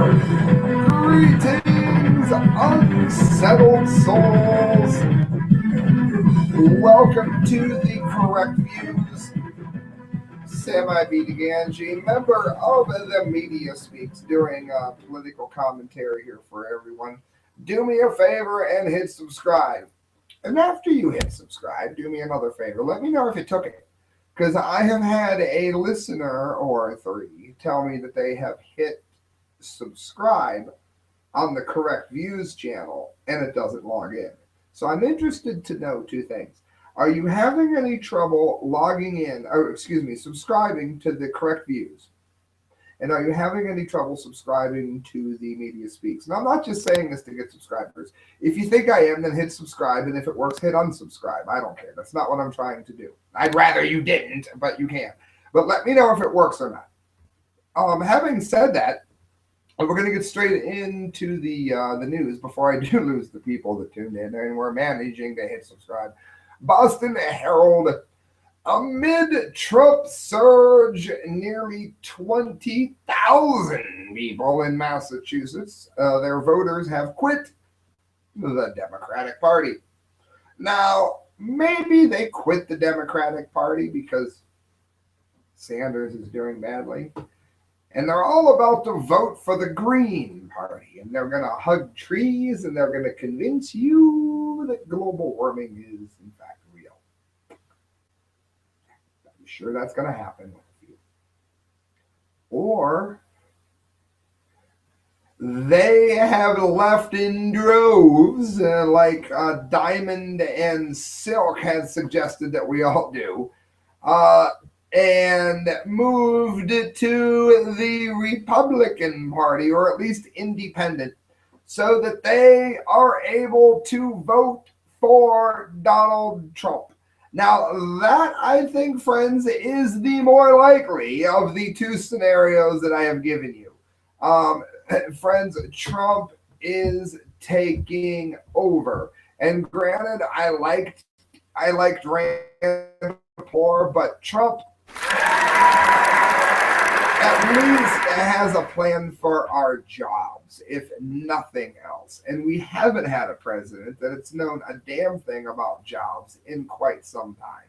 Greetings, unsettled souls. Welcome to the Correct Views. Semi B. Gangi, member of the Media Speaks, doing political commentary here for everyone. Do me a favor and hit subscribe. And after you hit subscribe, do me another favor. Let me know if you took it. Because I have had a listener or three tell me that they have hit subscribe on the Correct Views channel and it doesn't log in. So I'm interested to know two things. Are you having any trouble logging in, or excuse me, subscribing to the Correct Views? And are you having any trouble subscribing to the Media Speaks? And I'm not just saying this to get subscribers. If you think I am, then hit subscribe. And if it works, hit unsubscribe. I don't care. That's not what I'm trying to do. I'd rather you didn't, but you can. But let me know if it works or not. Having said that, we're going to get straight into the news before I do lose the people that tuned in, and we're managing to hit subscribe. Boston Herald. Amid Trump surge, nearly 20,000 people in Massachusetts, their voters have quit the Democratic Party. Now, maybe they quit the Democratic Party because Sanders is doing badly. And they're all about to vote for the Green Party. And they're going to hug trees and they're going to convince you that global warming is, in fact, real. I'm sure that's going to happen with you. Or they have left in droves, like Diamond and Silk had suggested that we all do. And moved to the Republican Party, or at least independent, so that they are able to vote for Donald Trump. Now, that, I think, friends, is the more likely of the two scenarios that I have given you. Friends, Trump is taking over. And granted, I liked Rand Paul, but Trump at least has a plan for our jobs, if nothing else. And we haven't had a president that's known a damn thing about jobs in quite some time.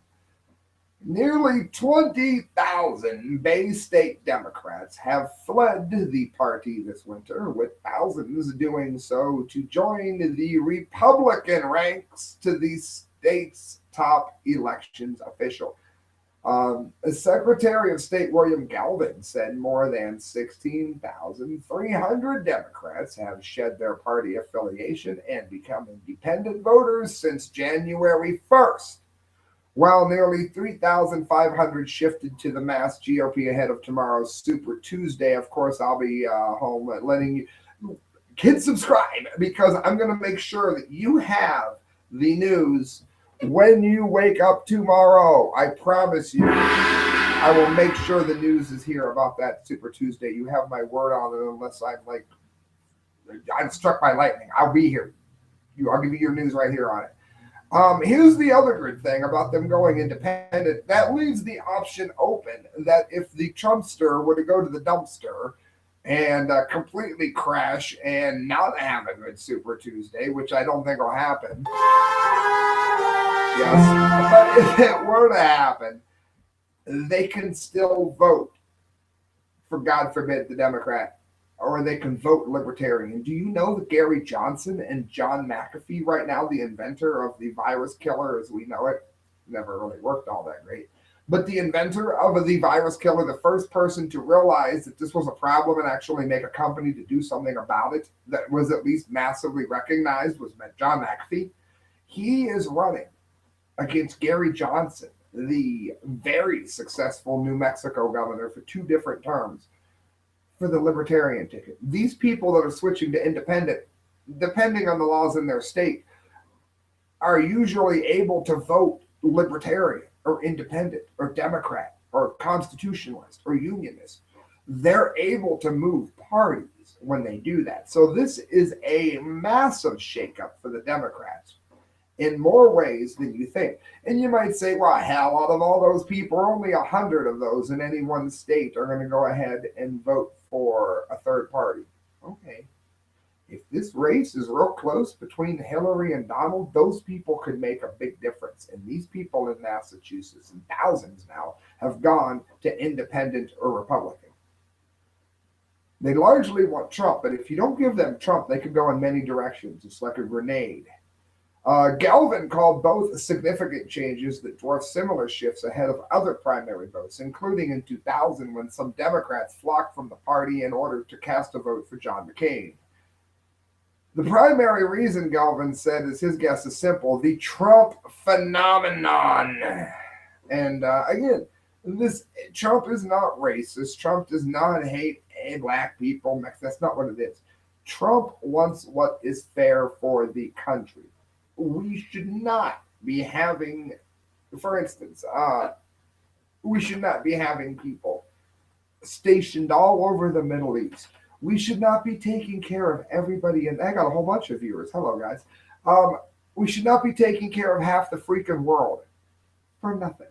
Nearly 20,000 Bay State Democrats have fled the party this winter, with thousands doing so to join the Republican ranks to the state's top elections official. Secretary of State William Galvin said more than 16,300 Democrats have shed their party affiliation and become independent voters since January 1st, while nearly 3,500 shifted to the Mass GOP ahead of tomorrow's Super Tuesday. Of course, I'll be home letting you kids subscribe, because I'm going to make sure that you have the news when you wake up tomorrow. I promise you, I will make sure the news is here about that Super Tuesday. You have my word on it, unless I'm struck by lightning. I'll be here. I'll give you your news right here on it. Here's the other good thing about them going independent. That leaves the option open that if the Trumpster were to go to the dumpster and completely crash and not have a good Super Tuesday, which I don't think will happen. Yes, but if it were to happen, they can still vote for, God forbid, the Democrat, or they can vote Libertarian. Do you know that Gary Johnson and John McAfee right now, the inventor of the virus killer as we know it, never really worked all that great, but the inventor of the virus killer, the first person to realize that this was a problem and actually make a company to do something about it that was at least massively recognized, was John McAfee. He is running against Gary Johnson, the very successful New Mexico governor for 2 different terms, for the Libertarian ticket. These people that are switching to independent, depending on the laws in their state, are usually able to vote Libertarian or Independent or Democrat or Constitutionalist or Unionist. They're able to move parties when they do that. So this is a massive shakeup for the Democrats in more ways than you think. And you might say, well, hell, out of all those people, only 100 of those in any one state are going to go ahead and vote for a third party. okay, if this race is real close between Hillary and Donald, those people could make a big difference. And these people in Massachusetts, and thousands now, have gone to independent or Republican. They largely want Trump, but if you don't give them Trump, they could go in many directions. It's like a grenade. Galvin called both significant changes that dwarf similar shifts ahead of other primary votes, including in 2000 when some Democrats flocked from the party in order to cast a vote for John McCain. The primary reason, Galvin said, is his guess is simple: the Trump phenomenon. And again, this Trump is not racist. Trump does not hate black people. That's not what it is. Trump wants what is fair for the country. We should not be having, for instance, we should not be having people stationed all over the Middle East. We should not be taking care of everybody. And I got a whole bunch of viewers. Hello, guys. We should not be taking care of half the freaking world for nothing.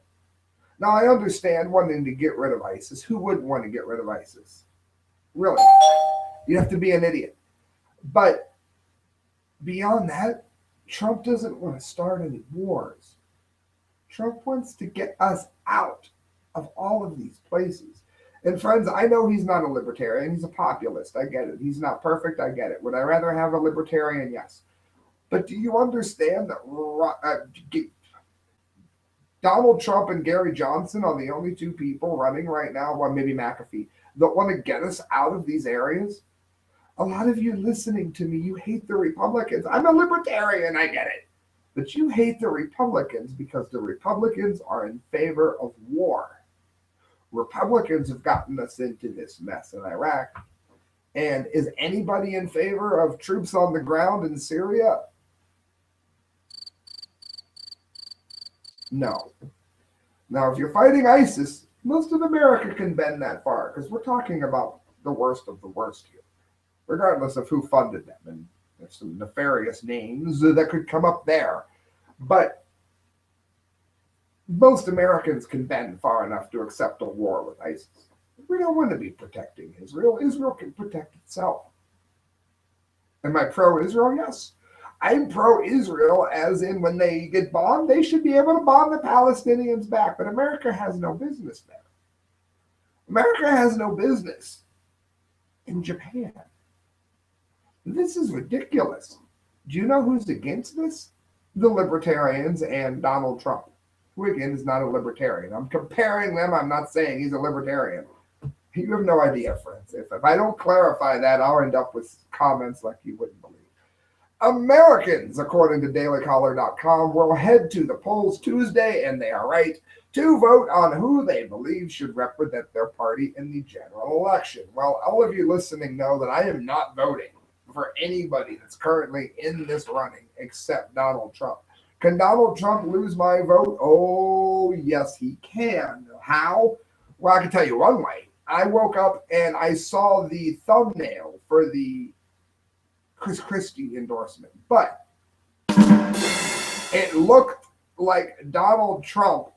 Now, I understand wanting to get rid of ISIS. Who wouldn't want to get rid of ISIS? Really? You have to be an idiot. But beyond that, Trump doesn't want to start any wars. Trump wants to get us out of all of these places. And friends, I know he's not a libertarian. He's a populist. I get it. He's not perfect. I get it. Would I rather have a libertarian? Yes. But do you understand that Donald Trump and Gary Johnson are the only two people running right now, well, maybe McAfee, that want to get us out of these areas? A lot of you listening to me, you hate the Republicans. I'm a libertarian, I get it. But you hate the Republicans because the Republicans are in favor of war. Republicans have gotten us into this mess in Iraq. And is anybody in favor of troops on the ground in Syria? No. Now, if you're fighting ISIS, most of America can bend that far because we're talking about the worst of the worst here, regardless of who funded them. And there's some nefarious names that could come up there. But most Americans can bend far enough to accept a war with ISIS. We don't want to be protecting Israel. Israel can protect itself. Am I pro-Israel? Yes. I'm pro-Israel, as in when they get bombed, they should be able to bomb the Palestinians back. But America has no business there. America has no business in Japan. This is ridiculous. Do you know who's against this? The libertarians and Donald Trump, who again is not a libertarian. I'm comparing them. I'm not saying he's a libertarian. You have no idea, friends. If I don't clarify that, I'll end up with comments like you wouldn't believe. Americans, according to dailycaller.com, will head to the polls Tuesday, and they are right, to vote on who they believe should represent their party in the general election. Well, all of you listening know that I am not voting for anybody that's currently in this running except Donald Trump. Can Donald Trump lose my vote? Oh, yes, he can. How? Well, I can tell you one way. I woke up and I saw the thumbnail for the Chris Christie endorsement, but it looked like Donald Trump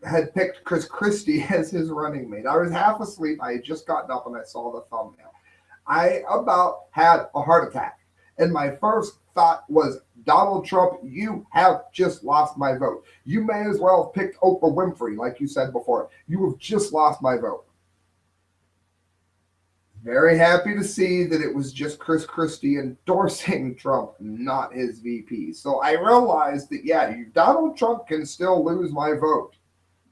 had picked Chris Christie as his running mate. I was half asleep. I had just gotten up and I saw the thumbnail. I about had a heart attack. And my first thought was, Donald Trump, you have just lost my vote. You may as well have picked Oprah Winfrey, like you said before. You have just lost my vote. Very happy to see that it was just Chris Christie endorsing Trump, not his VP. So I realized that, yeah, Donald Trump can still lose my vote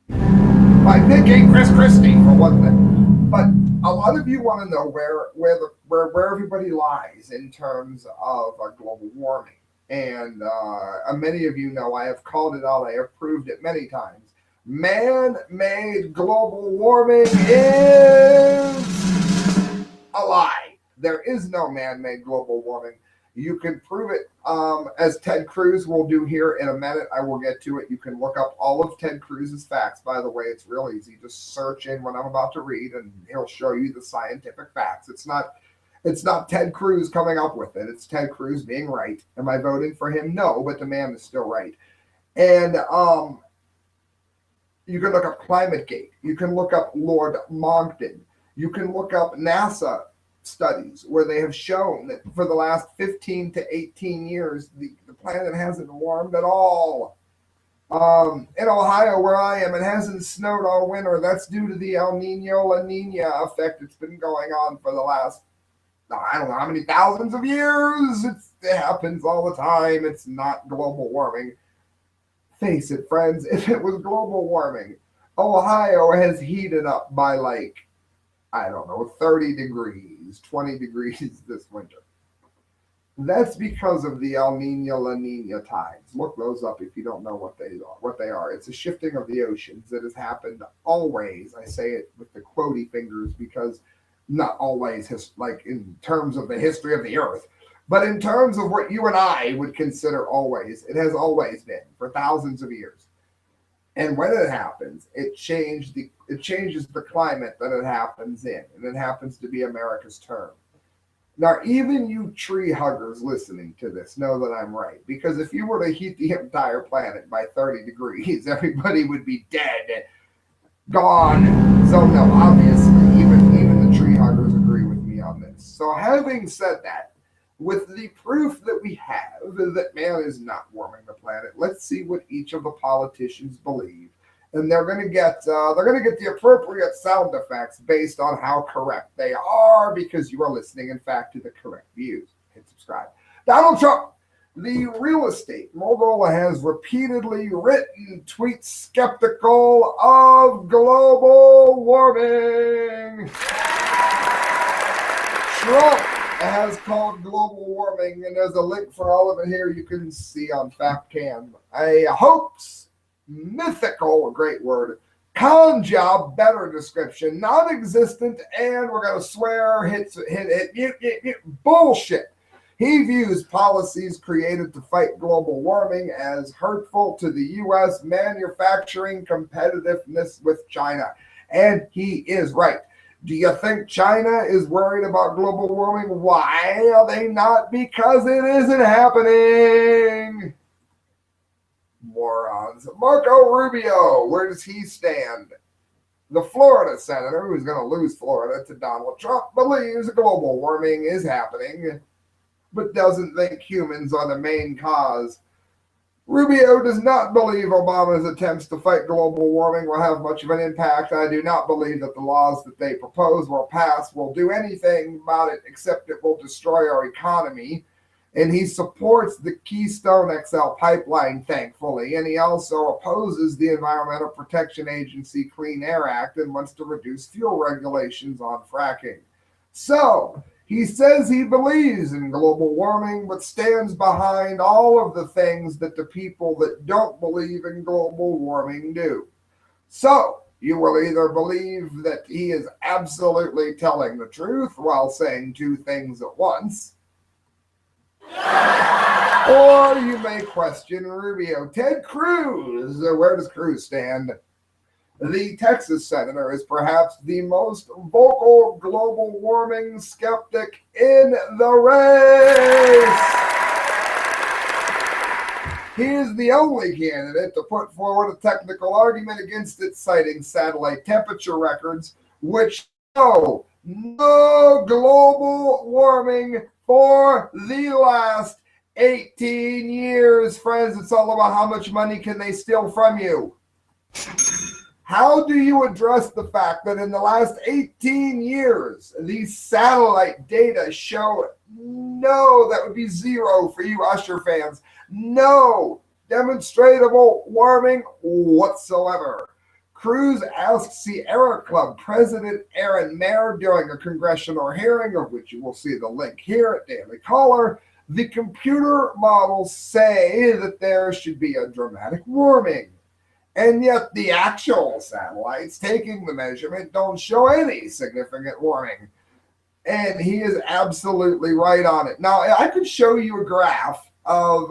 by picking Chris Christie, for one thing. But a lot of you want to know where everybody lies in terms of global warming. And many of you know I have called it out. I have proved it many times. Man-made global warming is a lie. There is no man-made global warming. You can prove it as Ted Cruz will do here in a minute. I will get to it. You can look up all of Ted Cruz's facts. By the way, it's real easy. Just search in what I'm about to read and he'll show you the scientific facts. It's not Ted Cruz coming up with it. It's Ted Cruz being right. Am I voting for him? No, but the man is still right. And you can look up ClimateGate. You can look up Lord Monckton. You can look up NASA studies where they have shown that for the last 15 to 18 years, the planet hasn't warmed at all. In Ohio, where I am, it hasn't snowed all winter. That's due to the El Nino La Nina effect that's been going on for the last, I don't know how many thousands of years. It happens all the time. It's not global warming. Face it, friends, if it was global warming, Ohio has heated up by like, I don't know, 30 degrees, 20 degrees this winter. That's because of the El Nino La Nina tides. Look those up if you don't know what they are. It's a shifting of the oceans that has happened always. I say it with the quotey fingers because not always, like in terms of the history of the earth, but in terms of what you and I would consider always. It has always been for thousands of years. And when it happens, it changes the climate that it happens in, and it happens to be America's turn. Now, even you tree huggers listening to this know that I'm right, because if you were to heat the entire planet by 30 degrees, everybody would be dead, gone. So no, obviously, even the tree huggers agree with me on this. So having said that, with the proof that we have that man is not warming the planet, let's see what each of the politicians believe. And they're going to get the appropriate sound effects based on how correct they are, because you are listening, in fact, to the correct views. Hit subscribe. Donald Trump, the real estate mogul, has repeatedly written tweets skeptical of global warming. Trump has called global warming, and there's a link for all of it here you can see on FapCam, a hoax, mythical, a great word, con job, better description, non-existent, and we're going to swear, bullshit. He views policies created to fight global warming as hurtful to the U.S. manufacturing competitiveness with China. And he is right. Do you think China is worried about global warming? Why are they not? Because it isn't happening. Morons. Marco Rubio, where does he stand? The Florida senator, who's going to lose Florida to Donald Trump, believes global warming is happening, but doesn't think humans are the main cause. Rubio does not believe Obama's attempts to fight global warming will have much of an impact. I do not believe that the laws that they propose will pass will do anything about it, except it will destroy our economy. And he supports the Keystone XL pipeline, thankfully, and he also opposes the Environmental Protection Agency Clean Air Act and wants to reduce fuel regulations on fracking. So, he says he believes in global warming, but stands behind all of the things that the people that don't believe in global warming do. So, you will either believe that he is absolutely telling the truth while saying two things at once, or you may question Rubio. Ted Cruz, where does Cruz stand? The Texas senator is perhaps the most vocal global warming skeptic in the race. He is the only candidate to put forward a technical argument against it, citing satellite temperature records, which show no global warming for the last 18 years. Friends, it's all about how much money can they steal from you. How do you address the fact that in the last 18 years, these satellite data show no, that would be zero for you Usher fans, no demonstrable warming whatsoever? Cruz asked Sierra Club President Aaron Mayer during a congressional hearing, of which you will see the link here at Daily Caller. The computer models say that there should be a dramatic warming, and yet the actual satellites taking the measurement don't show any significant warming. And he is absolutely right on it. Now, I could show you a graph of,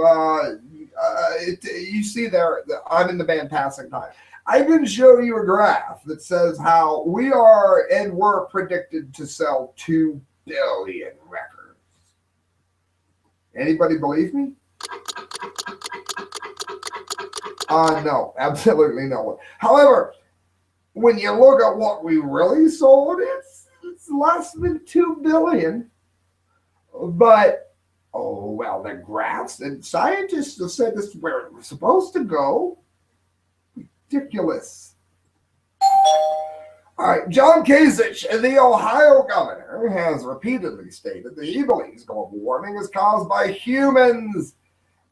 you see there, I'm in the band Passing Time. I can show you a graph that says how we are and were predicted to sell 2 billion records. Anybody believe me? No, absolutely no one. However, when you look at what we really sold, it's It's less than 2 billion. But, oh, well, the graphs and scientists have said this is where it was supposed to go. Ridiculous. All right, John Kasich, the Ohio governor, has repeatedly stated that he believes global warming is caused by humans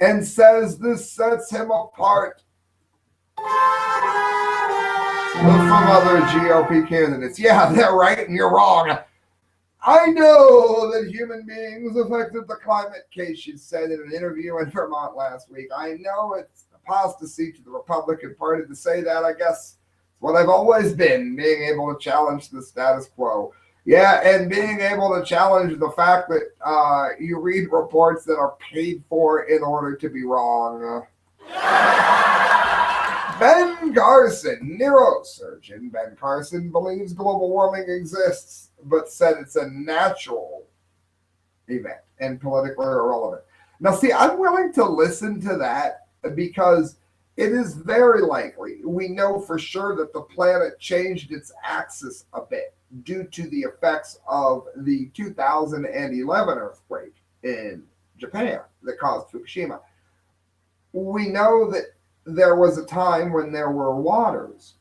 and says this sets him apart from other GOP candidates. Yeah, they're right and you're wrong. I know that human beings affected the climate, Kasich said in an interview in Vermont last week. I know it's apostasy to the Republican Party to say that. I guess it's what I've always been, being able to challenge the status quo. Yeah, and being able to challenge the fact that you read reports that are paid for in order to be wrong. Ben Carson, neurosurgeon Ben Carson, believes global warming exists, but said it's a natural event and politically irrelevant. Now, see, I'm willing to listen to that because it is very likely. We know for sure that the planet changed its axis a bit due to the effects of the 2011 earthquake in Japan that caused Fukushima. We know that there was a time when there were waters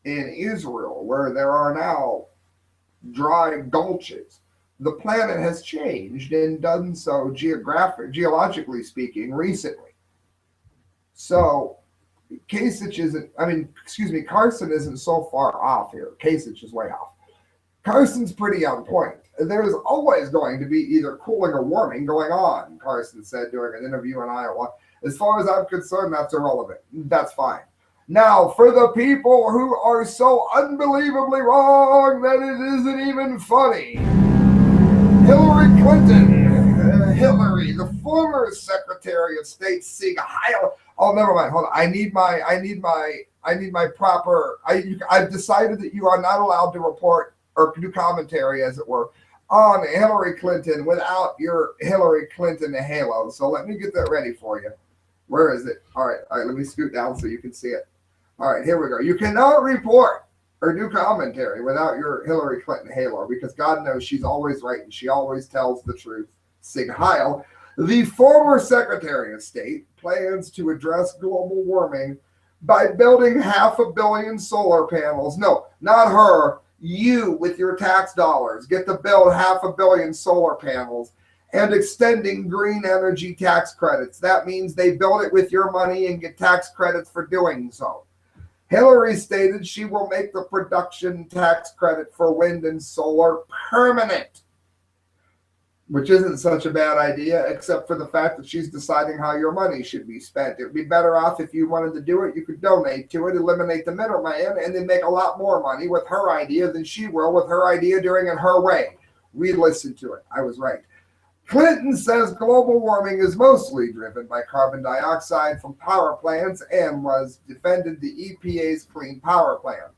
in Israel where there are now dry gulches. The planet has changed and done so geologically speaking recently. So Kasich isn't, Carson isn't so far off here. Kasich is way off. Carson's pretty on point. There's always going to be either cooling or warming going on, Carson said during an interview in Iowa. As far as I'm concerned, that's irrelevant. That's fine. Now, for the people who are so unbelievably wrong that it isn't even funny, Hillary Clinton, Hillary, the former Secretary of State, Sieg Heil. Oh, never mind. Hold on. I need my proper. I've decided that you are not allowed to report or do commentary, as it were, on Hillary Clinton without your Hillary Clinton halo. So let me get that ready for you. Where is it? All right. Let me scoot down so you can see it. All right, here we go. You cannot report or do commentary without your Hillary Clinton halo because God knows she's always right and she always tells the truth. Sieg Heil, the former Secretary of State, plans to address global warming by building 500 million solar panels. No, not her. You, with your tax dollars, get to build 500 million solar panels and extending green energy tax credits. That means they build it with your money and get tax credits for doing so. Hillary stated she will make the production tax credit for wind and solar permanent, which isn't such a bad idea, except for the fact that she's deciding how your money should be spent. It would be better off if you wanted to do it, you could donate to it, eliminate the middleman, and then make a lot more money with her idea than she will with her idea doing it her way. We listened to it. I was right. Clinton says global warming is mostly driven by carbon dioxide from power plants and defended the EPA's Clean Power Plan.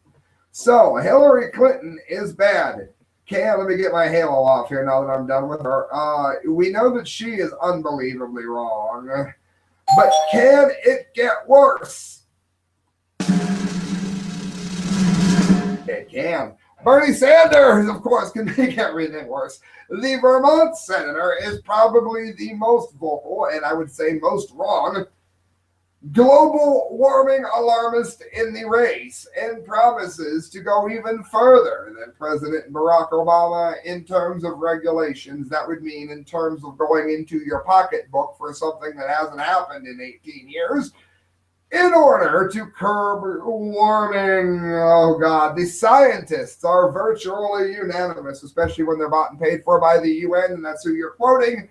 So Hillary Clinton is bad. Let me get my halo off here now that I'm done with her. We know that she is unbelievably wrong, but can it get worse? It can. Bernie Sanders, of course, can make everything worse. The Vermont senator is probably the most vocal, and I would say most wrong, global warming alarmist in the race and promises to go even further than President Barack Obama in terms of regulations. That would mean in terms of going into your pocketbook for something that hasn't happened in 18 years. In order to curb warming. Oh, God. The scientists are virtually unanimous, especially when they're bought and paid for by the UN, and that's who you're quoting,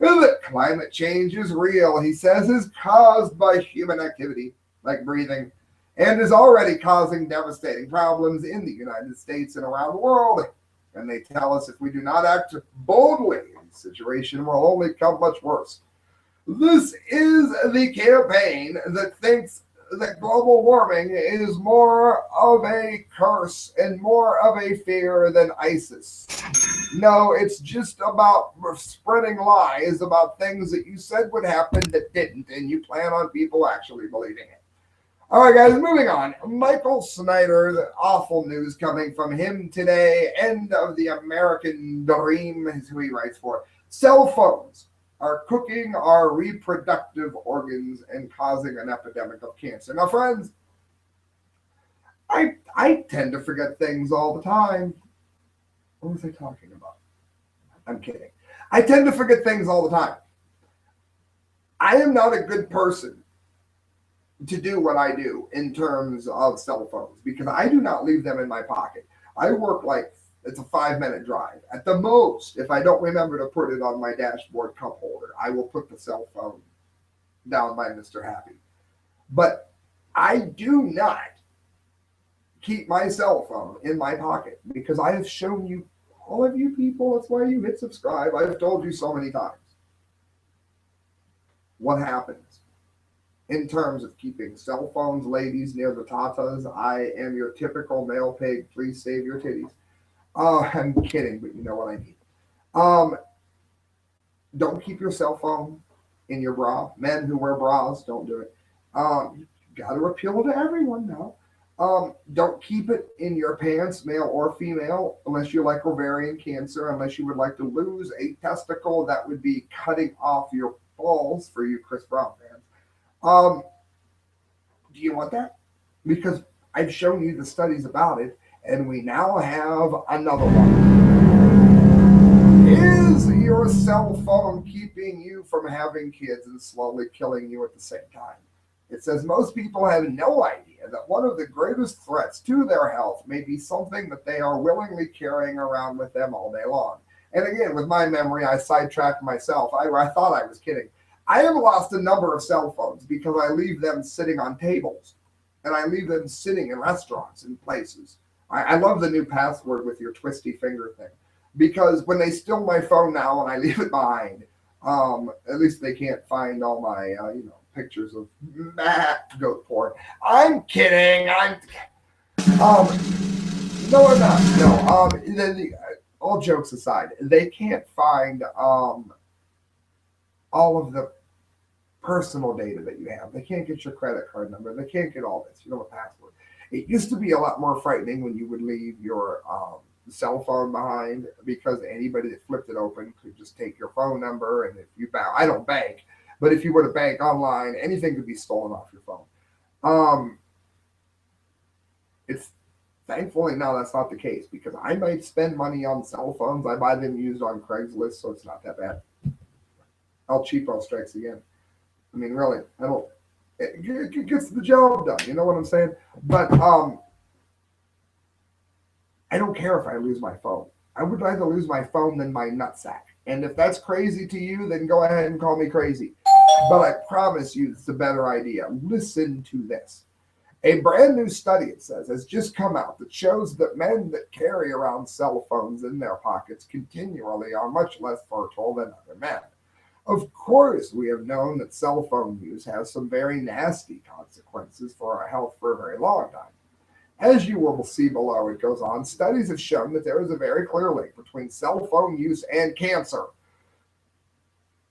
that climate change is real, he says, is caused by human activity, like breathing, and is already causing devastating problems in the United States and around the world. And they tell us if we do not act boldly, the situation will only become much worse. This is the campaign that thinks that global warming is more of a curse and more of a fear than ISIS. No, it's just about spreading lies about things that you said would happen that didn't, and you plan on people actually believing it. All right, guys, moving on. Michael Snyder, the awful news coming from him today. End of the American dream is who he writes for. Cell phones are cooking our reproductive organs and causing an epidemic of cancer. Now, friends, I tend to forget things all the time. What was I talking about? I'm kidding. I tend to forget things all the time. I am not a good person to do what I do in terms of cell phones because I do not leave them in my pocket. I work like it's a 5 minute drive. At the most, if I don't remember to put it on my dashboard cup holder, I will put the cell phone down by Mr. Happy. But I do not keep my cell phone in my pocket because I have shown you, all of you people, that's why you hit subscribe. I've told you so many times what happens in terms of keeping cell phones, ladies, near the tatas. I am your typical male pig. Please save your titties. I'm kidding, but you know what I mean. Um, don't keep your cell phone in your bra. Men who wear bras, don't do it. You got to appeal to everyone now. Don't keep it in your pants, male or female, unless you like ovarian cancer, unless you would like to lose a testicle. That would be cutting off your balls for you Chris Brown fans. Um, do you want that? Because I've shown you the studies about it, and we now have another one. Is your cell phone keeping you from having kids and slowly killing you at the same time? It says most people have no idea that one of the greatest threats to their health may be something that they are willingly carrying around with them all day long. And again, with my memory, I sidetracked myself. I thought I was kidding. I have lost a number of cell phones because I leave them sitting on tables and I leave them sitting in restaurants and places. I love the new password with your twisty finger thing because when they steal my phone now and I leave it behind, at least they can't find all my, pictures of goat porn. I'm kidding. Um, no, I'm not. No, all jokes aside, they can't find, all of the personal data that you have. They can't get your credit card number. They can't get all this. You know, a password. It used to be a lot more frightening when you would leave your cell phone behind because anybody that flipped it open could just take your phone number. And if you I don't bank, but if you were to bank online, anything could be stolen off your phone. Um, it's thankfully now that's not the case because I might spend money on cell phones. I buy them used on Craigslist, so it's not that bad. El Cheapo strikes again. I mean, really, I don't. It gets the job done. You know what I'm saying? But I don't care if I lose my phone. I would rather lose my phone than my nutsack. And if that's crazy to you, then go ahead and call me crazy. But I promise you, it's a better idea. Listen to this. A brand new study, it says, has just come out that shows that men that carry around cell phones in their pockets continually are much less fertile than other men. Of course, we have known that cell phone use has some very nasty consequences for our health for a very long time. As you will see below, it goes on, studies have shown that there is a very clear link between cell phone use and cancer.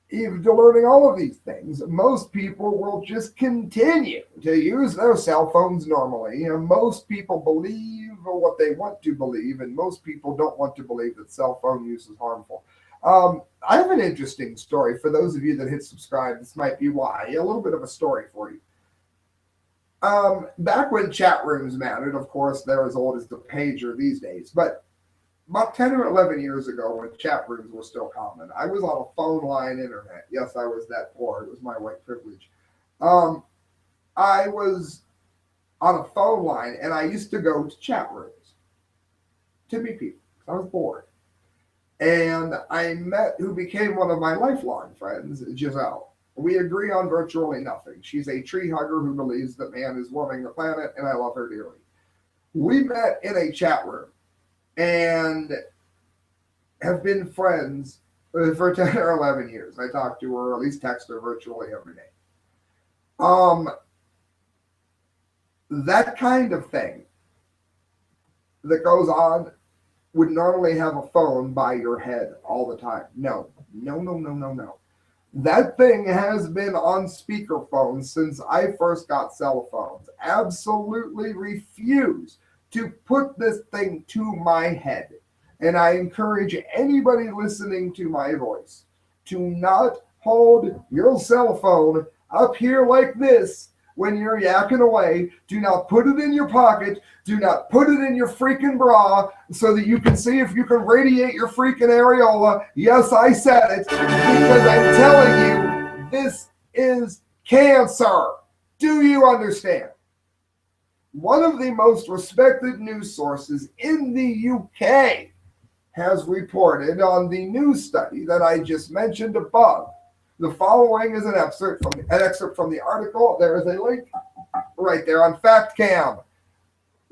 Even to learning all of these things, most people will just continue to use their cell phones normally. Most people believe what they want to believe, and most people don't want to believe that cell phone use is harmful. I have an interesting story for those of you that hit subscribe. This might be why. A little bit of a story for you. Back when chat rooms mattered, of course, they're as old as the pager these days, but about 10 or 11 years ago when chat rooms were still common, I was on a phone line internet. Yes, I was that poor. It was my white privilege. I was on a phone line and I used to go to chat rooms to meet people. I was bored. And I met who became one of my lifelong friends, Giselle. We agree on virtually nothing. She's a tree hugger who believes that man is warming the planet, and I love her dearly. We met in a chat room and have been friends for 10 or 11 years. I talk to her, or at least text her virtually every day. That kind of thing that goes on would normally have a phone by your head all the time. No. That thing has been on speakerphone since I first got cell phones. Absolutely refuse to put this thing to my head. And I encourage anybody listening to my voice to not hold your cell phone up here like this when you're yakking away. Do not put it in your pocket. Do not put it in your freaking bra so that you can see if you can radiate your freaking areola. Yes, I said it because I'm telling you, this is cancer. Do you understand? One of the most respected news sources in the UK has reported on the news study that I just mentioned above. The following is an excerpt from the article. There is a link right there on FactCam.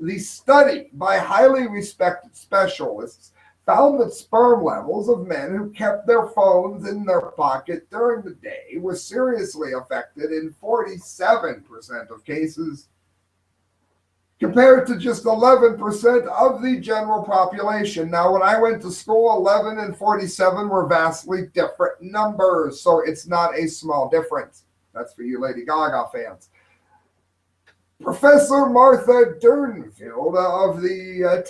The study by highly respected specialists found that sperm levels of men who kept their phones in their pocket during the day were seriously affected in 47% of cases, compared to just 11% of the general population. Now, when I went to school, 11 and 47 were vastly different numbers, so it's not a small difference. That's for you Lady Gaga fans. Professor Martha Durnfield of the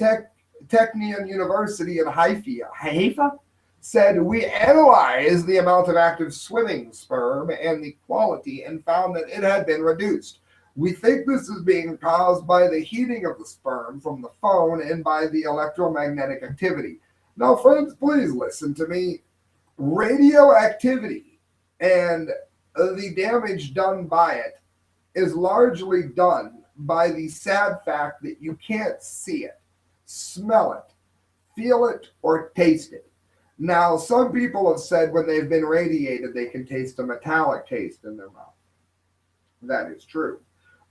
Technion University in Haifa said, "We analyzed the amount of active swimming sperm and the quality and found that it had been reduced. We think this is being caused by the heating of the sperm from the phone and by the electromagnetic activity." Now, friends, please listen to me. Radioactivity and the damage done by it is largely done by the sad fact that you can't see it, smell it, feel it, or taste it. Now, some people have said when they've been radiated, they can taste a metallic taste in their mouth. That is true.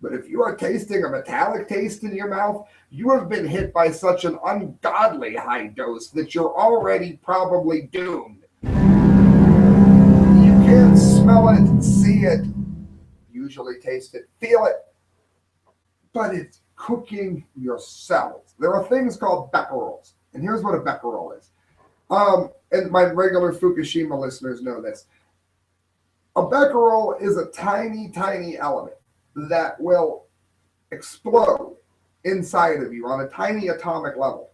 But if you are tasting a metallic taste in your mouth, you have been hit by such an ungodly high dose that you're already probably doomed. You can't smell it, see it, usually taste it, feel it, but it's cooking your cells. There are things called becquerels, and here's what a becquerel is. And my regular Fukushima listeners know this. A becquerel is a tiny, tiny element that will explode inside of you on a tiny atomic level.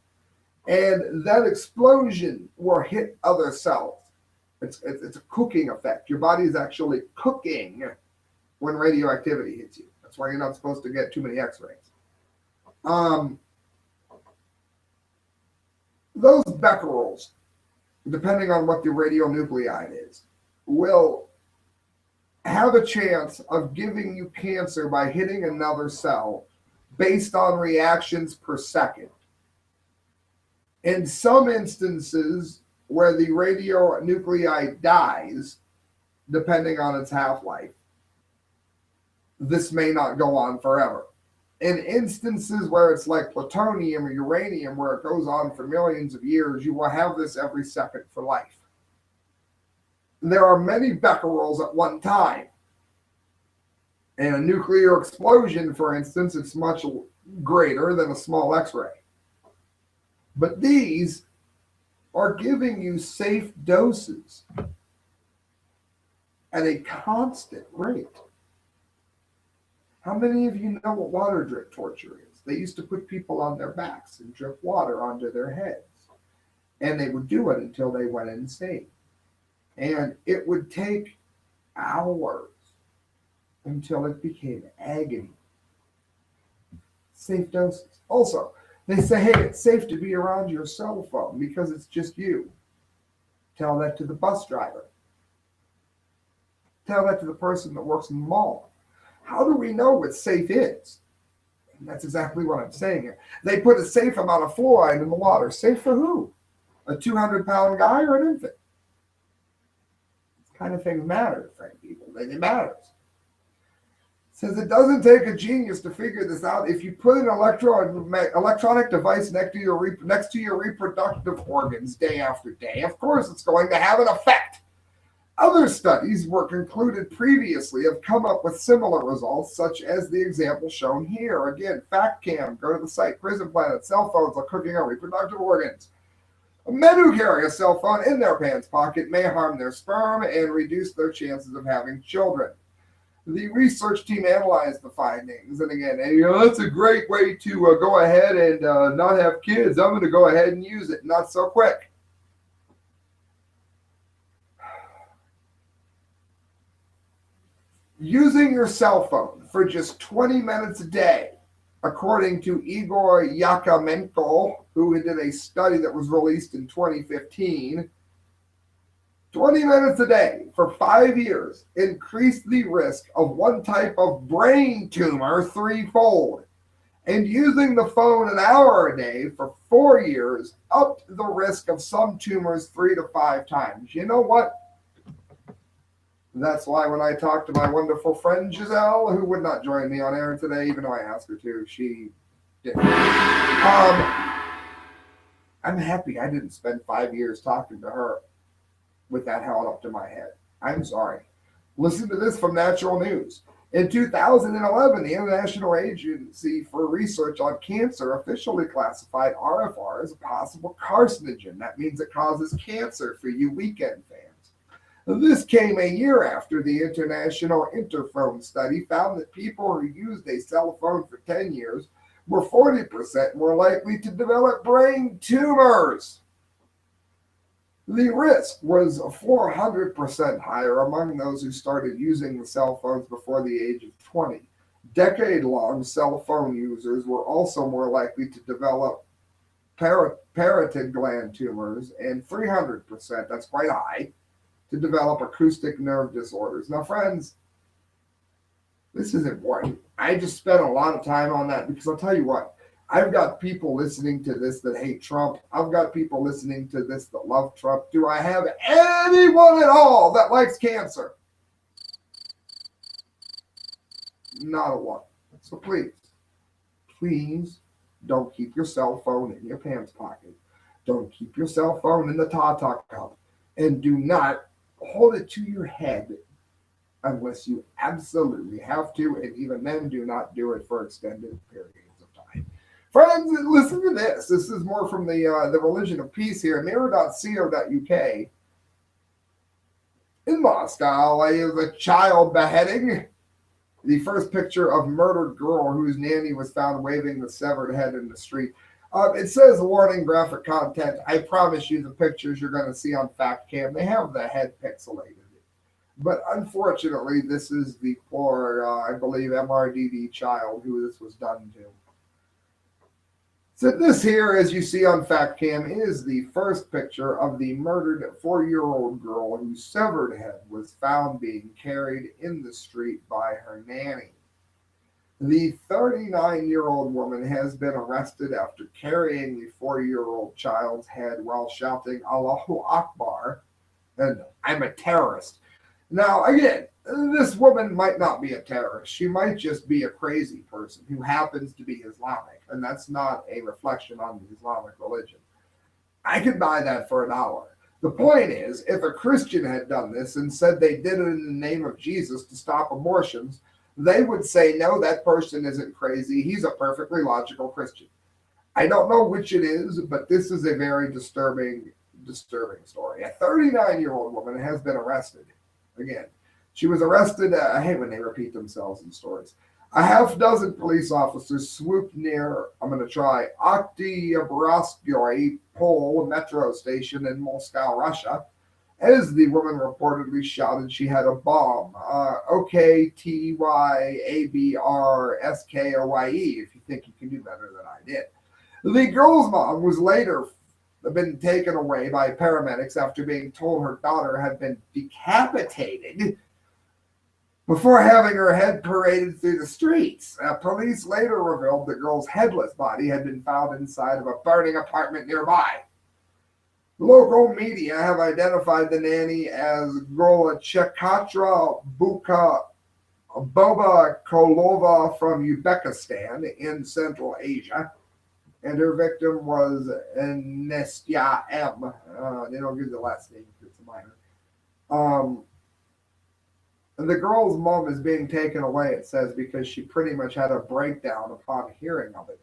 And that explosion will hit other cells. It's a cooking effect. Your body is actually cooking when radioactivity hits you. That's why you're not supposed to get too many x-rays. Those becquerels, depending on what the radionuclide is, will have a chance of giving you cancer by hitting another cell based on reactions per second. In some instances where the radionuclide dies, depending on its half-life, this may not go on forever. In instances where it's like plutonium or uranium, where it goes on for millions of years, you will have this every second for life. There are many becquerels at one time. In a nuclear explosion, for instance, it's much greater than a small X-ray. But these are giving you safe doses at a constant rate. How many of you know what water drip torture is? They used to put people on their backs and drip water onto their heads. And they would do it until they went insane. And it would take hours until it became agony. Safe doses. Also, they say, hey, it's safe to be around your cell phone because it's just you. Tell that to the bus driver. Tell that to the person that works in the mall. How do we know what safe is? And that's exactly what I'm saying here. They put a safe amount of fluoride in the water. Safe for who? A 200-pound guy or an infant? These kind of things matter, frank people. They matter. Says it doesn't take a genius to figure this out. If you put an electronic device next to your reproductive organs day after day, of course it's going to have an effect. Other studies were concluded previously have come up with similar results, such as the example shown here. Again, FactCam, go to the site. Prison Planet, cell phones are cooking our reproductive organs. Men who carry a cell phone in their pants pocket may harm their sperm and reduce their chances of having children. The research team analyzed the findings, and again, that's a great way to go ahead and not have kids. I'm going to go ahead and use it. Not so quick. Using your cell phone for just 20 minutes a day, according to Igor Yakamenko, who did a study that was released in 2015, 20 minutes a day for 5 years increased the risk of one type of brain tumor threefold. And using the phone an hour a day for 4 years upped the risk of some tumors 3 to 5 times. You know what? That's why when I talked to my wonderful friend Giselle, who would not join me on air today, even though I asked her to, she didn't. I'm happy I didn't spend 5 years talking to her with that held up to my head. I'm sorry. Listen to this from Natural News. In 2011, the International Agency for Research on Cancer officially classified RFR as a possible carcinogen. That means it causes cancer for you weekend fans. This came a year after the International Interphone study found that people who used a cell phone for 10 years were 40% more likely to develop brain tumors. The risk was 400% higher among those who started using the cell phones before the age of 20. Decade-long cell phone users were also more likely to develop parotid gland tumors, and 300%, that's quite high, to develop acoustic nerve disorders. Now, friends, this is important. I just spent a lot of time on that because I'll tell you what, I've got people listening to this that hate Trump. I've got people listening to this that love Trump. Do I have anyone at all that likes cancer? Not a one. So please don't keep your cell phone in your pants pocket. Don't keep your cell phone in the Tata cup. And do not hold it to your head unless you absolutely have to. And even then, do not do it for extended periods of time. Friends, listen to this. This is more from the Religion of Peace here, mirror.co.uk. In Moscow, a child beheading. The first picture of murdered girl whose nanny was found waving the severed head in the street. It says warning, graphic content. I promise you the pictures you're going to see on FactCam, they have the head pixelated. But unfortunately, this is the poor, I believe, MRDD child who this was done to. So this here, as you see on FactCam, is the first picture of the murdered 4-year-old girl whose severed head was found being carried in the street by her nanny. The 39-year-old woman has been arrested after carrying the 4-year-old child's head while shouting Allahu Akbar and I'm a terrorist. Now, again, this woman might not be a terrorist. She might just be a crazy person who happens to be Islamic, and that's not a reflection on the Islamic religion. I could buy that for $1. The point is, if a Christian had done this and said they did it in the name of Jesus to stop abortions, they would say, no, that person isn't crazy. He's a perfectly logical Christian. I don't know which it is, but this is a very disturbing story. A 39-year-old woman has been arrested. Again, she was arrested. I hate when they repeat themselves in stories. A half dozen police officers swooped near, I'm going to try, Oktyabrskoye Pole metro station in Moscow, Russia, as the woman reportedly shouted she had a bomb. Oktyabrskoye, if you think you can do better than I did. The girl's mom was later been taken away by paramedics after being told her daughter had been decapitated before having her head paraded through the streets. Police later revealed the girl's headless body had been found inside of a burning apartment nearby. Local media have identified the nanny as Golachekatra Boba Kolova from Uzbekistan in Central Asia, and her victim was Nestia M. They don't give the last name because it's a minor. And the girl's mom is being taken away, it says, because she pretty much had a breakdown upon hearing of it.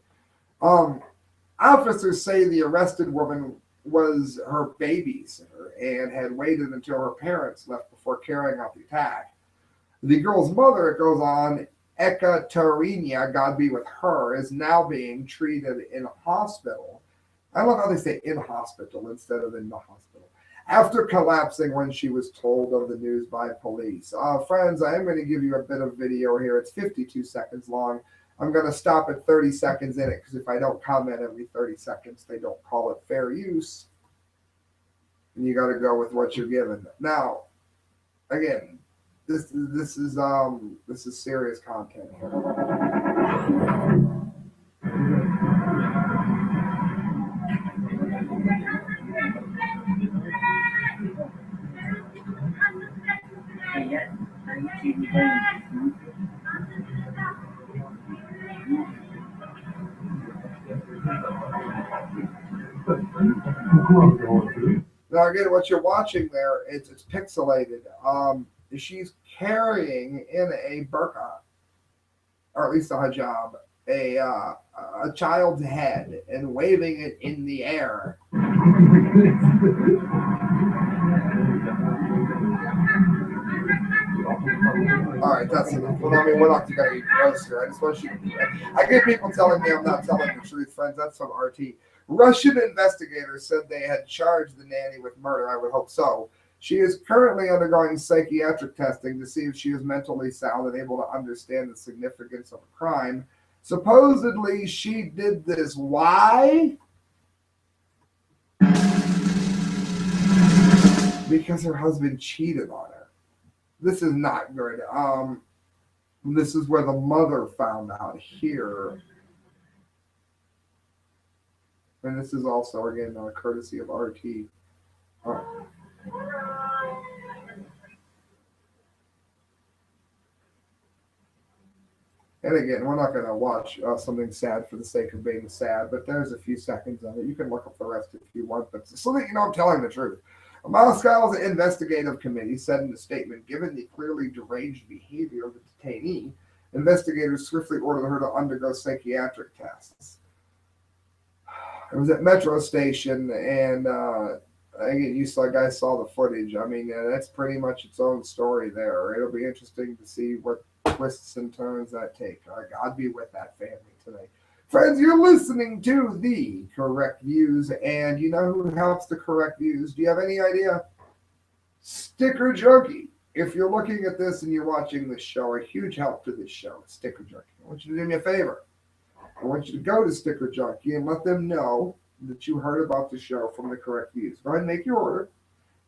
Officers say the arrested woman was her babysitter and had waited until her parents left before carrying out the attack. The girl's mother, it goes on, Ekaterina, God be with her, is now being treated in a hospital. I love how they say in hospital instead of in the hospital. After collapsing when she was told of the news by police. Friends, I am going to give you a bit of video here. It's 52 seconds long. I'm going to stop at 30 seconds in it because if I don't comment every 30 seconds, they don't call it fair use. And you got to go with what you're given. Now, again, this is serious content here. Now again, what you're watching there, it's pixelated. She's carrying in a burqa, or at least a hijab, a child's head and waving it in the air. All right, that's enough. Well, I mean, we're not going to get gross here. I just want you to. I get people telling me I'm not telling the truth, friends. That's from RT. Russian investigators said they had charged the nanny with murder. I would hope so. She is currently undergoing psychiatric testing to see if she is mentally sound and able to understand the significance of a crime. Supposedly, she did this. Why? Because her husband cheated on her. This is not good. This is where the mother found out here. And this is also, again, a courtesy of RT. And again, we're not going to watch something sad for the sake of being sad, but there's a few seconds of it. You can look up the rest if you want, but so that you know I'm telling the truth. Moscow's investigative committee said in a statement, given the clearly deranged behavior of the detainee, investigators swiftly ordered her to undergo psychiatric tests. It was at Metro Station, and again, you guys saw the footage. I mean, that's pretty much its own story there. It'll be interesting to see what twists and turns that take. God be with that family today. Friends, you're listening to the Correct Views, and you know who helps the Correct Views? Do you have any idea? Sticker Junkie. If you're looking at this and you're watching this show, a huge help to this show is Sticker Junkie. I want you to do me a favor. I want you to go to Sticker Junkie and let them know that you heard about the show from the Correct Views. Go ahead and make your order,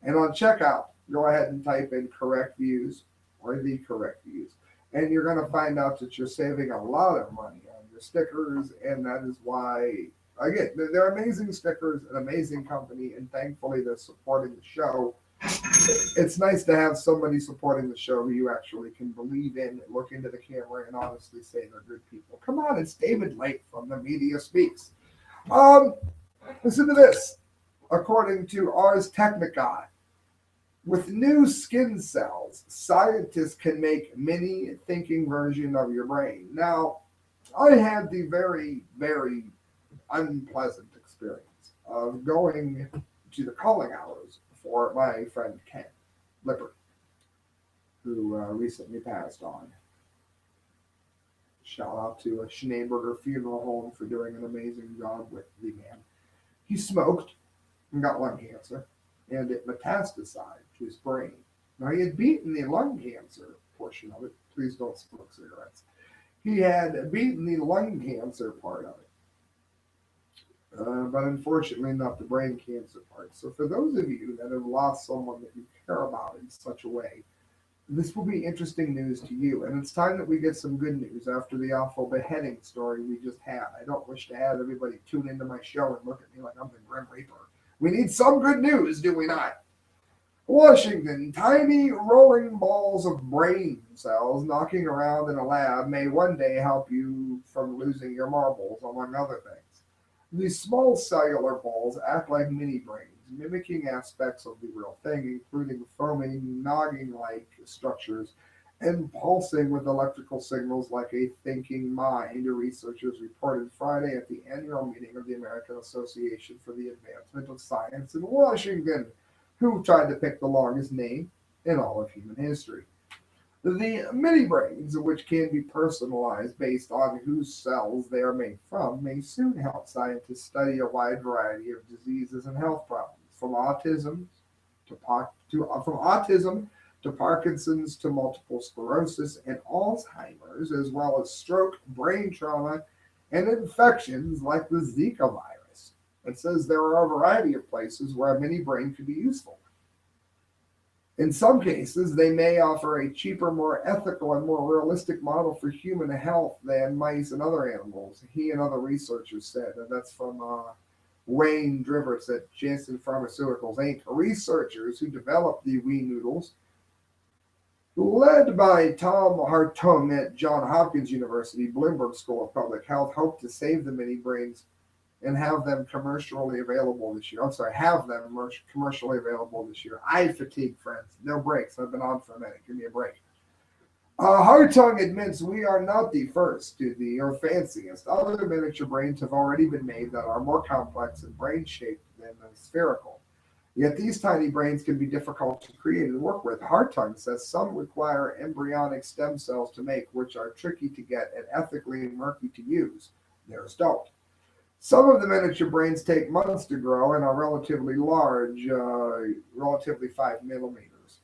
and on checkout, go ahead and type in Correct Views or the Correct Views, and you're going to find out that you're saving a lot of money on your stickers, and that is why, again, they're amazing stickers, an amazing company, and thankfully they're supporting the show. It's nice to have somebody supporting the show who you actually can believe in, look into the camera, and honestly say they're good people. Come on, it's David Lake from The Media Speaks. Listen to this. According to Ars Technica, with new skin cells, scientists can make mini thinking version of your brain. Now, I had the very, very unpleasant experience of going to the calling hours for my friend Ken Lippert, who recently passed on. Shout out to a Schneeberger Funeral Home for doing an amazing job with the man. He smoked and got lung cancer, and it metastasized to his brain. Now, he had beaten the lung cancer portion of it. Please don't smoke cigarettes. He had beaten the lung cancer part of it. But unfortunately not the brain cancer part. So for those of you that have lost someone that you care about in such a way, this will be interesting news to you. And it's time that we get some good news after the awful beheading story we just had. I don't wish to have everybody tune into my show and look at me like I'm the Grim Reaper. We need some good news, do we not? Washington, tiny rolling balls of brain cells knocking around in a lab may one day help you from losing your marbles, among other things. These small cellular balls act like mini brains, mimicking aspects of the real thing, including foaming, noggin-like structures and pulsing with electrical signals like a thinking mind, researchers reported Friday at the annual meeting of the American Association for the Advancement of Science in Washington, who tried to pick the longest name in all of human history. The mini brains, which can be personalized based on whose cells they are made from, may soon help scientists study a wide variety of diseases and health problems, from autism to Parkinson's to multiple sclerosis and Alzheimer's, as well as stroke, brain trauma, and infections like the Zika virus. It says there are a variety of places where a mini brain could be useful. In some cases, they may offer a cheaper, more ethical, and more realistic model for human health than mice and other animals, he and other researchers said. And that's from Wayne Drivers at Janssen Pharmaceuticals Inc. Researchers who developed the Wee Noodles, led by Tom Hartung at Johns Hopkins University Bloomberg School of Public Health, hope to save the mini brains and have them commercially available this year. I'm sorry, have them commercially available this year. I fatigue, friends. No breaks. I've been on for a minute. Give me a break. Hartung admits we are not the first to the or fanciest. Other miniature brains have already been made that are more complex and brain shaped than the spherical. Yet these tiny brains can be difficult to create and work with. Hartung says some require embryonic stem cells to make, which are tricky to get and ethically murky to use. Theirs don't. Some of the miniature brains take months to grow and are relatively large, relatively 5 millimeters,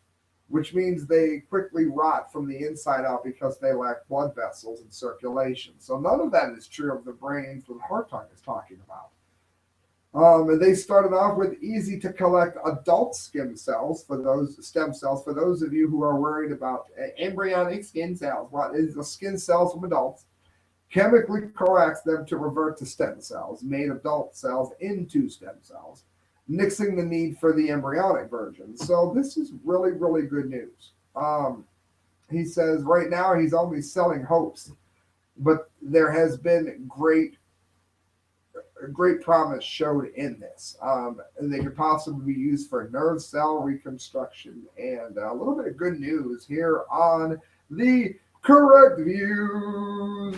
which means they quickly rot from the inside out because they lack blood vessels and circulation. So none of that is true of the brains that Hartung is talking about. And they started off with easy to collect adult stem cells. For those of you who are worried about embryonic skin cells, what is the skin cells from adults? Chemically coax them to revert to stem cells, made adult cells into stem cells, nixing the need for the embryonic version. So this is really, really good news. He says right now he's only selling hopes, but there has been great promise showed in this. They could possibly be used for nerve cell reconstruction, and a little bit of good news here on the Correct Views.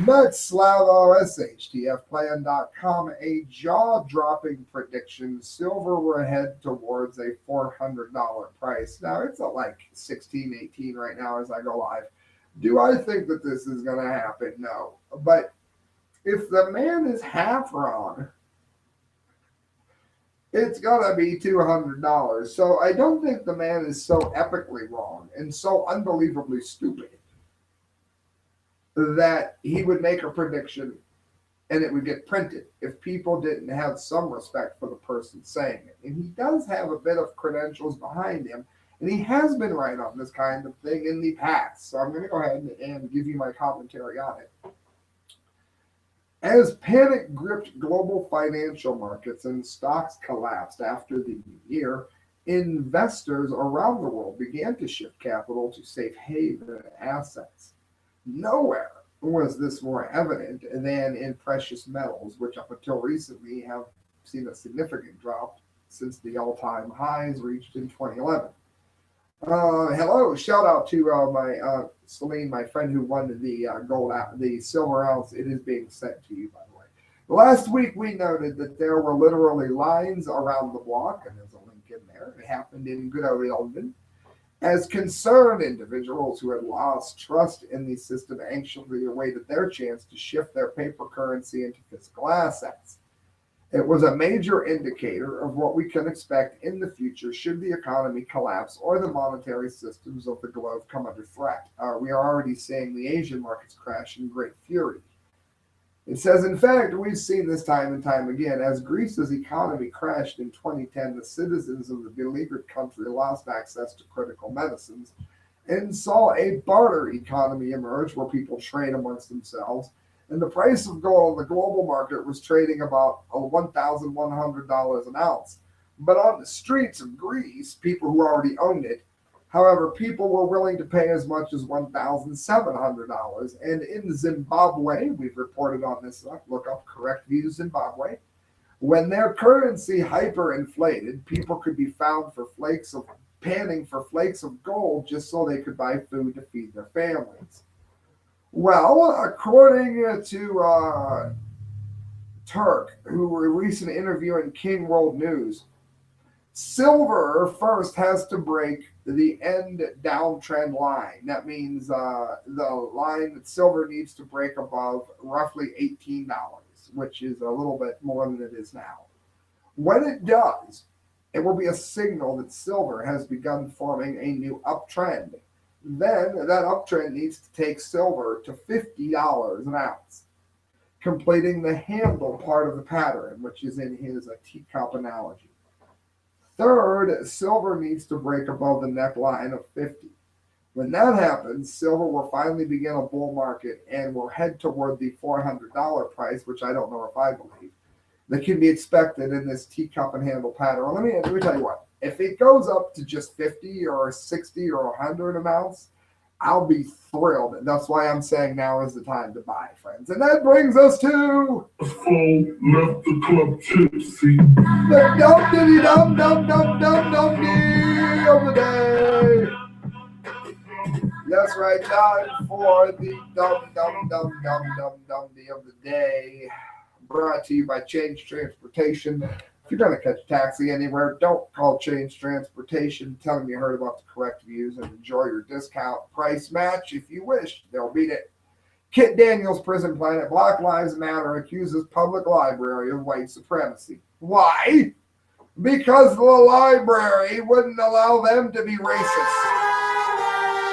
Next, Slavo SHTFplan.com, a jaw-dropping prediction. Silver will head towards a $400 price. Now, it's at like 16, 18 right now as I go live. Do I think that this is going to happen? No. But if the man is half wrong, it's going to be $200. So I don't think the man is so epically wrong and so unbelievably stupid that he would make a prediction and it would get printed if people didn't have some respect for the person saying it. And he does have a bit of credentials behind him, and he has been right on this kind of thing in the past. So I'm going to go ahead and give you my commentary on it. As panic gripped global financial markets and stocks collapsed after the new year, investors around the world began to shift capital to safe haven assets. Nowhere was this more evident than in precious metals, which up until recently have seen a significant drop since the all-time highs reached in 2011. Hello, shout out to my Celine, my friend who won the silver ounce. It is being sent to you, by the way. Last week we noted that there were literally lines around the block, and there's a link in there. It happened in good old London, as concerned individuals who had lost trust in the system anxiously awaited their chance to shift their paper currency into physical assets. It was a major indicator of what we can expect in the future should the economy collapse or the monetary systems of the globe come under threat. We are already seeing the Asian markets crash in great fury. It says, in fact, we've seen this time and time again. As Greece's economy crashed in 2010, the citizens of the beleaguered country lost access to critical medicines and saw a barter economy emerge where people trade amongst themselves. And the price of gold on the global market was trading about $1,100 an ounce. But on the streets of Greece, people who already owned it, however, people were willing to pay as much as $1,700. And in Zimbabwe, we've reported on this, look up Correct Views Zimbabwe, when their currency hyperinflated, people could be found for flakes of panning for flakes of gold just so they could buy food to feed their families. Well, according to Turk, who were a recent interview in King World News, silver first has to break the end downtrend line. That means the line that silver needs to break above roughly $18, which is a little bit more than it is now. When it does, it will be a signal that silver has begun forming a new uptrend. Then that uptrend needs to take silver to $50 an ounce, completing the handle part of the pattern, which is in his teacup analogy. Third, silver needs to break above the neckline of 50. When that happens, silver will finally begin a bull market and will head toward the $400 price, which I don't know if I believe, that can be expected in this teacup and handle pattern. Let me tell you what, if it goes up to just 50 or 60 or 100 an ounce, I'll be thrilled. And that's why I'm saying now is the time to buy, friends. And that brings us to left the club tipsy. The dum diddy dum dum dum dum dum dee of the day. That's right, time for the dum dum dum dum dum dum dee of the day. Brought to you by Change Transportation. If you're going to catch a taxi anywhere, don't call Change Transportation. Tell them you heard about the correct views and enjoy your discount price match. If you wish, they'll beat it. Kit Daniels Prison Planet, Black Lives Matter accuses public library of white supremacy. Why? Because the library wouldn't allow them to be racist.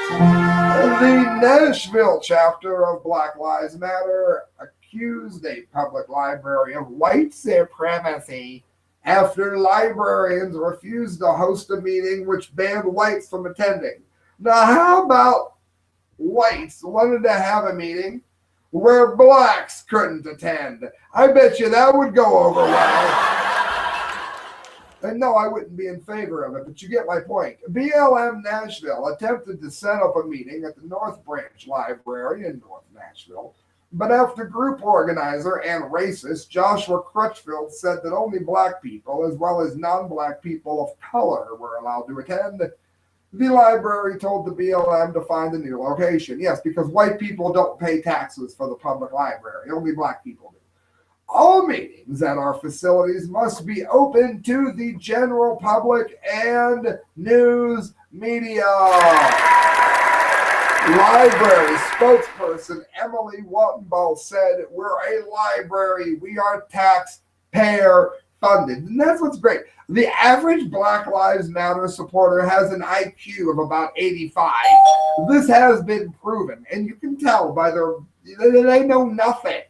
The Nashville chapter of Black Lives Matter accused a public library of white supremacy after librarians refused to host a meeting which banned whites from attending. Now, how about whites wanted to have a meeting where blacks couldn't attend? I bet you that would go over well. And no, I wouldn't be in favor of it, but you get my point. BLM Nashville attempted to set up a meeting at the North Branch Library in North Nashville, but after group organizer and racist Joshua Crutchfield said that only black people, as well as non-black people of color, were allowed to attend, the library told the BLM to find a new location. Yes, because white people don't pay taxes for the public library. Only black people do. All meetings at our facilities must be open to the general public and news media. Library spokesperson Emily Wattenball said, "We're a library. We are taxpayer funded." And that's what's great. The average Black Lives Matter supporter has an IQ of about 85. This has been proven, and you can tell by they know nothing.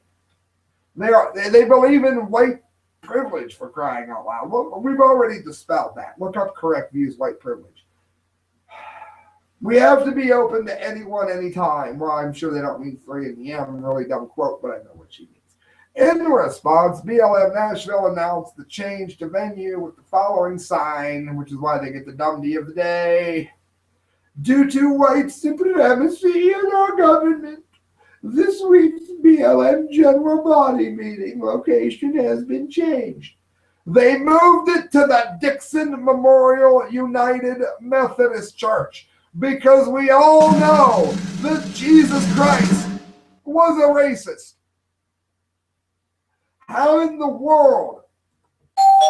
They believe in white privilege, for crying out loud. Well, we've already dispelled that. Look up correct views, white privilege. We have to be open to anyone, anytime. Well, I'm sure they don't mean 3 a.m. Really dumb quote, but I know what she means. In response, BLM Nashville announced the change to venue with the following sign, which is why they get the dumb D of the day. Due to white supremacy in our government, this week's BLM General Body meeting location has been changed. They moved it to the Dixon Memorial United Methodist Church because we all know that Jesus Christ was a racist. How in the world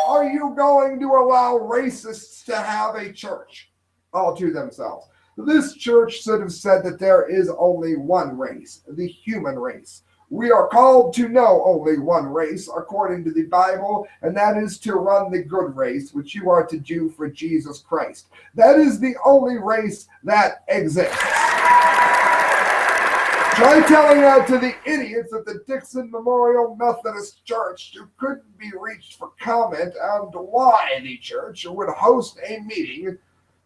are you going to allow racists to have a church all to themselves? This church should have said that there is only one race, the human race. We are called to know only one race according to the Bible, and that is to run the good race, which you are to do for Jesus Christ. That is the only race that exists. Try telling that to the idiots at the Dixon Memorial Methodist Church who couldn't be reached for comment on why the church would host a meeting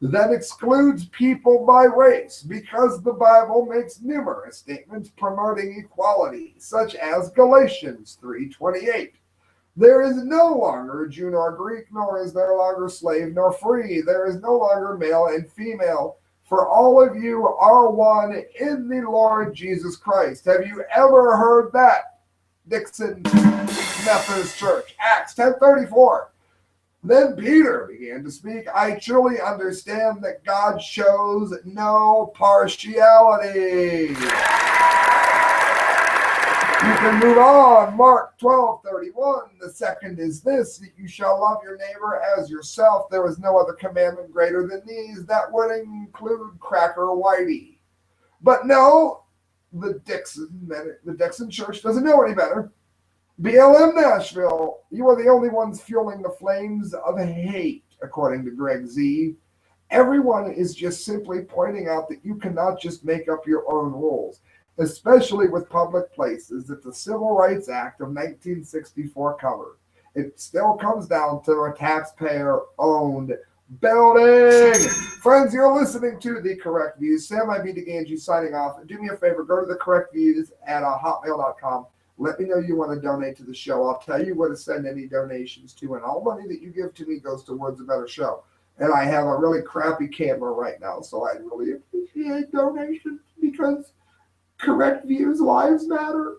that excludes people by race, because the Bible makes numerous statements promoting equality, such as Galatians 3:28. There is no longer Jew nor Greek, nor is there longer slave nor free. There is no longer male and female, for all of you are one in the Lord Jesus Christ. Have you ever heard that? Dixon Methodist Church, Acts 10:34. Then Peter began to speak. I truly understand that God shows no partiality. You can move on. Mark 12:31. The second is this, that you shall love your neighbor as yourself. There is no other commandment greater than these. That would include Cracker Whitey. But no, the Dixon Church doesn't know any better. BLM Nashville, you are the only ones fueling the flames of hate, according to Greg Z. Everyone is just simply pointing out that you cannot just make up your own rules, especially with public places that the Civil Rights Act of 1964 covered. It still comes down to a taxpayer-owned building. Friends, you're listening to The Correct Views. Sam IB Gangi signing off. Do me a favor, go to The Correct Views at hotmail.com. Let me know you want to donate to the show. I'll tell you where to send any donations to, and all money that you give to me goes towards a better show. And I have a really crappy camera right now, so I'd really appreciate donations because correct views, lives matter.